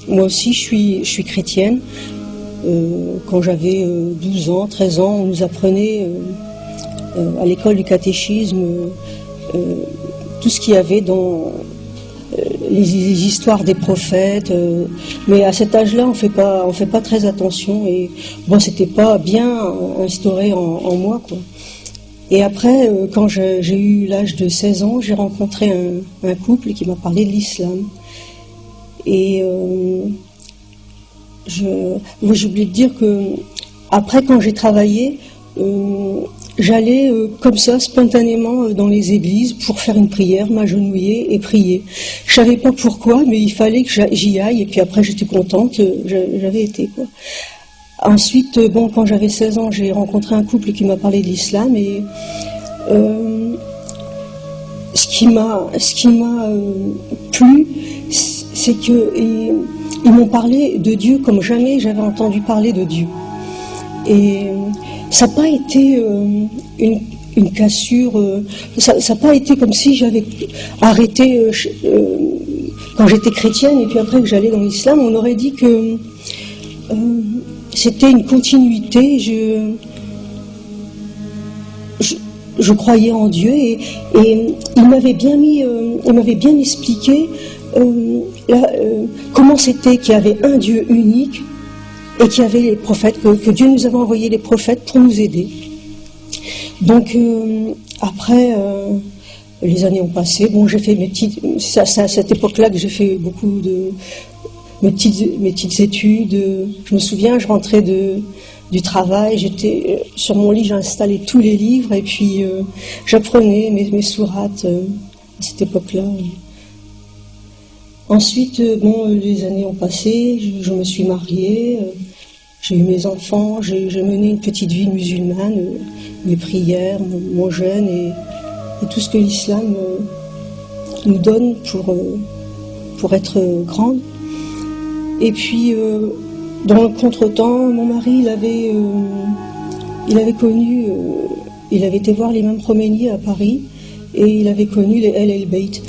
moi aussi je suis chrétienne. Quand j'avais 12 ans, 13 ans, on nous apprenait à l'école du catéchisme tout ce qu'il y avait dans les histoires des prophètes, mais à cet âge-là on fait pas très attention, et bon, c'était pas bien instauré en moi, quoi. Et après, quand j'ai eu l'âge de 16 ans, j'ai rencontré un couple qui m'a parlé de l'islam. Et j'ai oublié de dire que après, quand j'ai travaillé, j'allais comme ça spontanément dans les églises pour faire une prière, m'agenouiller et prier. Je savais pas pourquoi, mais il fallait que j'y aille, et puis après j'étais contente, j'avais été, quoi. Ensuite, bon, quand j'avais 16 ans, j'ai rencontré un couple qui m'a parlé de l'islam, et ce qui m'a plu, c'est que ils m'ont parlé de Dieu comme jamais j'avais entendu parler de Dieu. Et ça n'a pas été une cassure, ça n'a pas été comme si j'avais arrêté quand j'étais chrétienne et puis après que j'allais dans l'islam. On aurait dit que c'était une continuité. Je croyais en Dieu, et il m'avait bien expliqué comment c'était qu'il y avait un Dieu unique et qu'il y avait les prophètes, que Dieu nous avait envoyé les prophètes pour nous aider. Donc après, les années ont passé. Bon, j'ai fait c'est à cette époque-là que j'ai fait beaucoup de mes petites études. Je me souviens, je rentrais du travail, j'étais sur mon lit, j'installais tous les livres, et puis j'apprenais mes sourates à cette époque-là. Ensuite, bon, les années ont passé, je me suis mariée, j'ai eu mes enfants, j'ai mené une petite vie musulmane, mes prières, mon jeûne, et tout ce que l'islam nous donne pour être grande. Et puis, dans le contretemps, mon mari, il avait été voir l'imam Khomeini à Paris, et il avait connu les El Beit.